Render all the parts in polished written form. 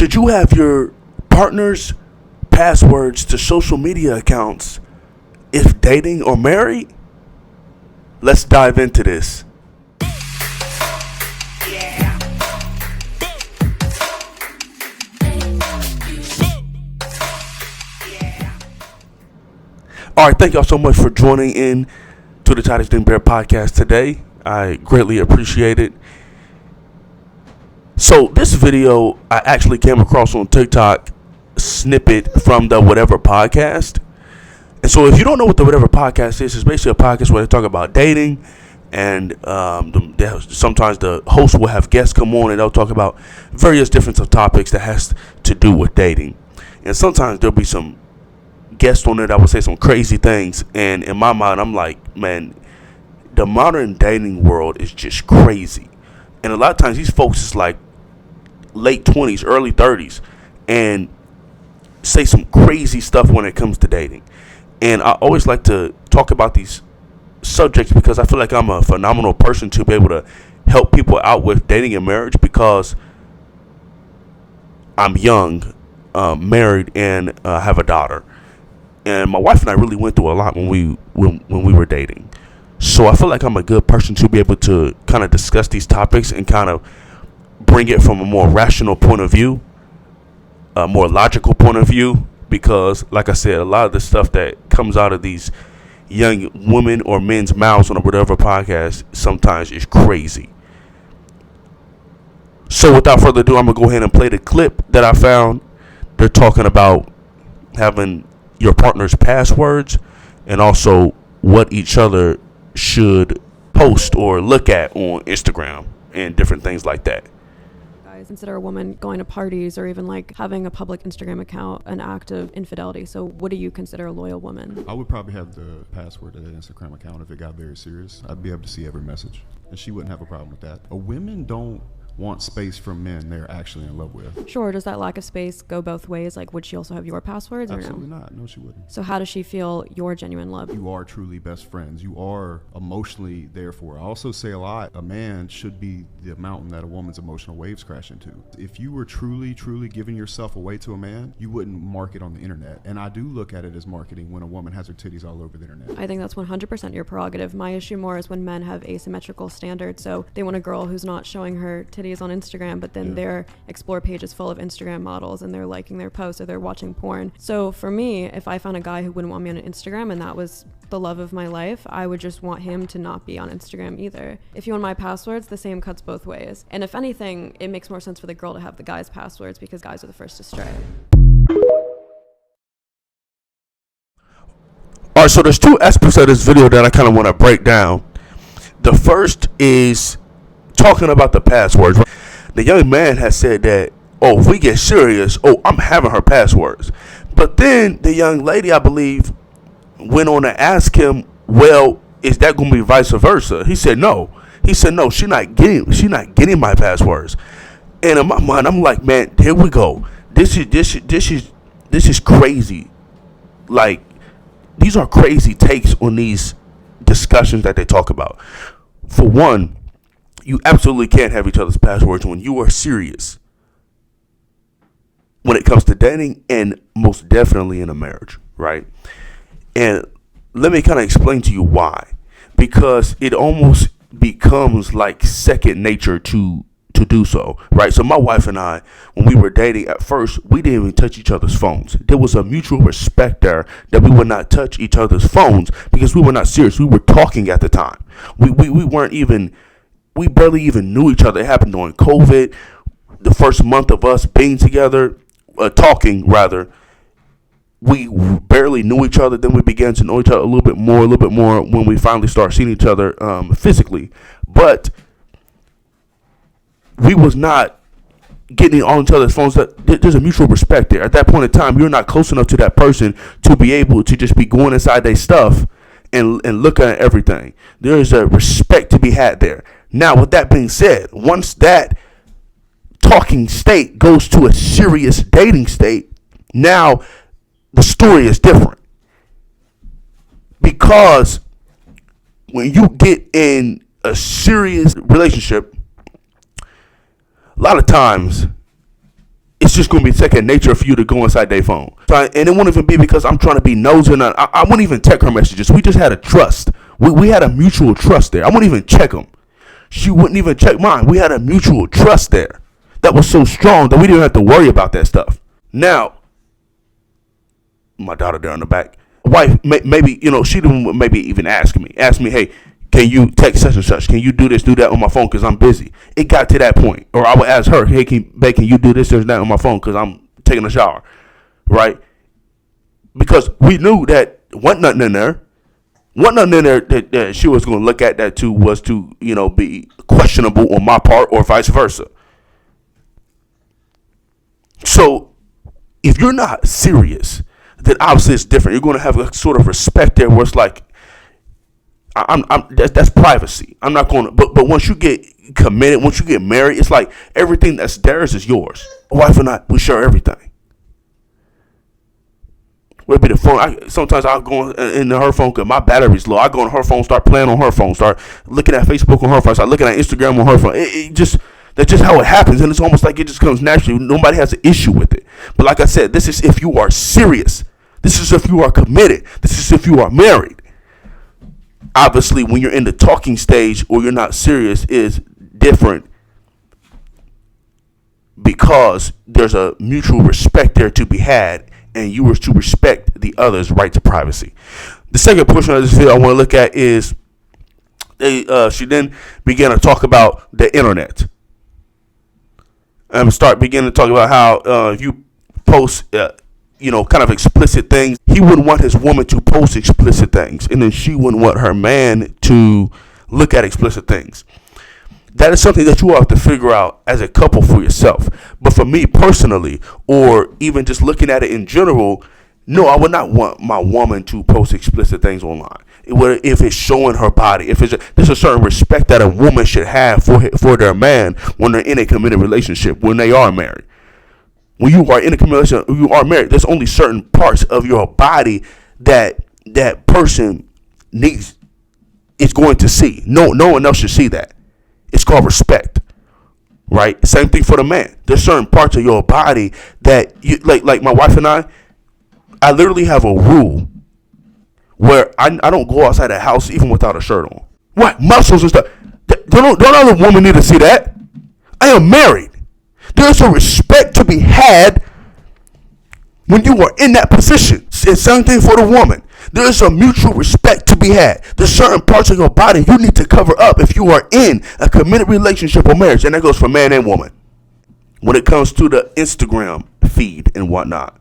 Should you have your partner's passwords to social media accounts if dating or married? Let's dive into this. All right, thank y'all so much for joining in to the Titus Ding Bear podcast today. I greatly appreciate it. So this video I actually came across on TikTok, snippet from the Whatever podcast. And so if you don't know what the Whatever podcast is, it's basically a podcast where they talk about dating, and sometimes the host will have guests come on and they'll talk about various different topics that has to do with dating. And sometimes there'll be some guests on there that will say some crazy things, and in my mind I'm like, man, the modern dating world is just crazy. And a lot of times these folks is like late 20s, early 30s, and say some crazy stuff when it comes to dating. And I always like to talk about these subjects because I feel like I'm a phenomenal person to be able to help people out with dating and marriage, because I'm young, married, and have a daughter. And my wife and I really went through a lot when we were dating. So I feel like I'm a good person to be able to kind of discuss these topics and kind of bring it from a more rational point of view, a more logical point of view. Because, like I said, a lot of the stuff that comes out of these young women or men's mouths on a Whatever podcast sometimes is crazy. So without further ado, I'm going to go ahead and play the clip that I found. They're talking about having your partner's passwords and also what each other should post or look at on Instagram and different things like that. Consider a woman going to parties or even like having a public Instagram account an act of infidelity. So what do you consider a loyal woman? I would probably have the password to the Instagram account if it got very serious. I'd be able to see every message, and she wouldn't have a problem with that. Women don't want space from men they're actually in love with. Sure. Does that lack of space go both ways? Like, would she also have your passwords or Absolutely no? not. No, she wouldn't. So how does she feel your genuine love? You are truly best friends. You are emotionally there for her. I also say a lot, a man should be the mountain that a woman's emotional waves crash into. If you were truly giving yourself away to a man, you wouldn't market on the internet. And I do look at it as marketing when a woman has her titties all over the internet. I think that's 100% your prerogative. My issue more is when men have asymmetrical standards. So they want a girl who's not showing her titties on Instagram, but then their explore page is full of Instagram models and they're liking their posts or they're watching porn. So for me, if I found a guy who wouldn't want me on Instagram and that was the love of my life, I would just want him to not be on Instagram either. If you want my passwords, the same cuts both ways. And if anything, it makes more sense for the girl to have the guy's passwords because guys are the first to stray. All right, so there's two aspects of this video that I kind of want to break down. The first is talking about the passwords. The young man has said that, oh, if we get serious, I'm having her passwords. But then the young lady, I believe, went on to ask him, well, is that going to be vice versa? He said no. He said no, she's not getting my passwords. And in my mind, I'm like, man, here we go. This is crazy. Like, these are crazy takes on these discussions that they talk about. For one, you absolutely can't have each other's passwords when you are serious when it comes to dating, and most definitely in a marriage, right? And let me kind of explain to you why. Because it almost becomes like second nature to do so, right? So my wife and I, when we were dating at first, we didn't even touch each other's phones. There was a mutual respect there that we would not touch each other's phones because we were not serious. We were talking at the time. We barely even knew each other. It happened during COVID. The first month of us being together, talking rather, we barely knew each other. Then we began to know each other a little bit more when we finally started seeing each other physically. But we was not getting on each other's phones. There's a mutual respect there. At that point in time, you're not close enough to that person to be able to just be going inside their stuff and looking at everything. There is a respect to be had there. Now, with that being said, once that talking state goes to a serious dating state, now the story is different. Because when you get in a serious relationship, a lot of times it's just going to be second nature for you to go inside their phone. So and it won't even be because I'm trying to be nosy. I wouldn't even check her messages. We just had a trust. We had a mutual trust there. I wouldn't even check them. She wouldn't even check mine. We had a mutual trust there that was so strong that we didn't have to worry about that stuff. Now, my daughter there in the back, wife, maybe, she didn't maybe even ask me, hey, can you text such and such? Can you do this, do that on my phone because I'm busy? It got to that point. Or I would ask her, hey, can you do this or that on my phone because I'm taking a shower, right? Because we knew that wasn't nothing in there. Wasn't nothing in there that she was going to look at that too was to, be questionable on my part or vice versa. So if you're not serious, then obviously it's different. You're going to have a sort of respect there where it's like, that's privacy. I'm not going to, but once you get committed, once you get married, it's like everything that's theirs is yours. My wife and I, we share everything. Whether it be the phone, sometimes I'll go into her phone because my battery's low. I go on her phone, start playing on her phone, start looking at Facebook on her phone, start looking at Instagram on her phone. That's just how it happens, and it's almost like it just comes naturally. Nobody has an issue with it. But like I said, this is if you are serious. This is if you are committed. This is if you are married. Obviously, when you're in the talking stage or you're not serious is different because there's a mutual respect there to be had and you were to respect the other's right to privacy. The second portion of this video I want to look at is she then began to talk about the internet. Began to talk about how if you post kind of explicit things, he wouldn't want his woman to post explicit things, and then she wouldn't want her man to look at explicit things. That is something that you will have to figure out as a couple for yourself. But for me personally, or even just looking at it in general, no, I would not want my woman to post explicit things online. If it's showing her body, there's a certain respect that a woman should have for their man when they're in a committed relationship, when they are married. When you are in a committed relationship, you are married, there's only certain parts of your body that person is going to see. No one else should see that. It's called respect, right? Same thing for the man. There's certain parts of your body that you like my wife and I literally have a rule where I don't go outside the house even without a shirt on. What? Muscles and stuff. Don't other woman need to see that? I am married. There's a respect to be had when you are in that position. It's same thing for the woman. There's a mutual respect to be had. There's certain parts of your body you need to cover up if you are in a committed relationship or marriage. And that goes for man and woman. When it comes to the Instagram feed and whatnot.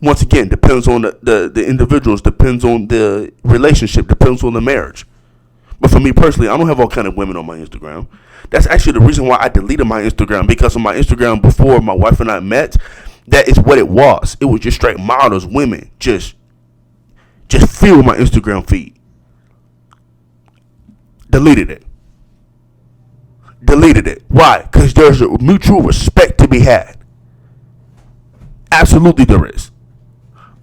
Once again, depends on the individuals, depends on the relationship, depends on the marriage. But for me personally, I don't have all kind of women on my Instagram. That's actually the reason why I deleted my Instagram, because of my Instagram before my wife and I met. That is what it was. It was just straight models, women, just fill my Instagram feed. Deleted it. Why? Because there's a mutual respect to be had. Absolutely there is.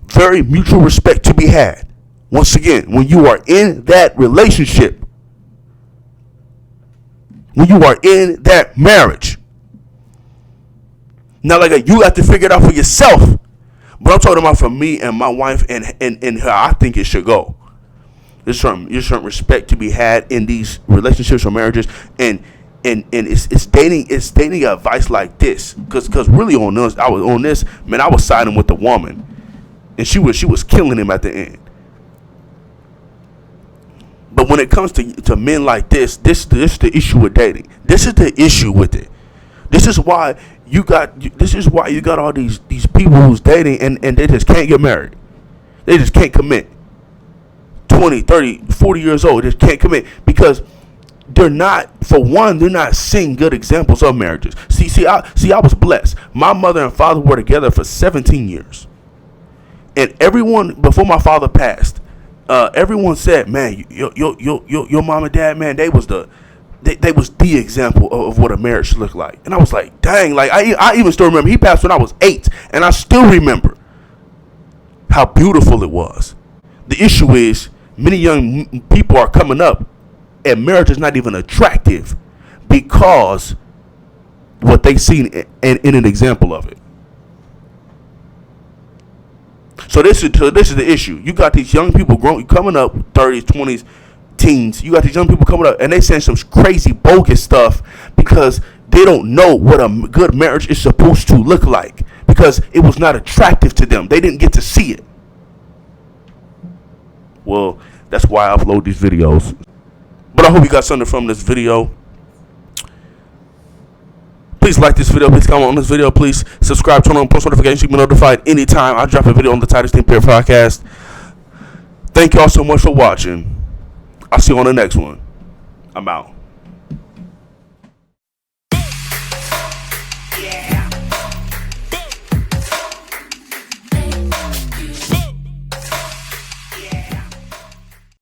Very mutual respect to be had. Once again, when you are in that relationship, when you are in that marriage. Now, you have to figure it out for yourself. But I'm talking about for me and my wife and how I think it should go. There's certain respect to be had in these relationships or marriages, and it's dating advice like this, because really on this, I was siding with the woman, and she was killing him at the end. But when it comes to men like this is the issue with dating. This is the issue with it. This is why you got all these people who's dating and they just can't get married. They just can't commit. 20, 30, 40 years old, they just can't commit because they're not seeing good examples of marriages. I was blessed. My mother and father were together for 17 years. And everyone before my father passed, everyone said, man, your mom and dad, man, they was the example of what a marriage should look like. And I was like, dang, I even still remember. He passed when I was 8, and I still remember how beautiful it was. The issue is many young people are coming up, and marriage is not even attractive because what they seen and in an example of it. So this is the issue. You got these young people coming up, 30s, 20s, teens. You got these young people coming up, and they saying some crazy bogus stuff because they don't know what a good marriage is supposed to look like, because it was not attractive to them. They didn't get to see it. Well, that's why I upload these videos. But I hope you got something from this video. Please like this video. Please comment on this video. Please subscribe, turn on post notifications. You can be notified anytime I drop a video on the Titus Team Player Podcast. Thank y'all so much for watching. I'll see you on the next one. I'm out.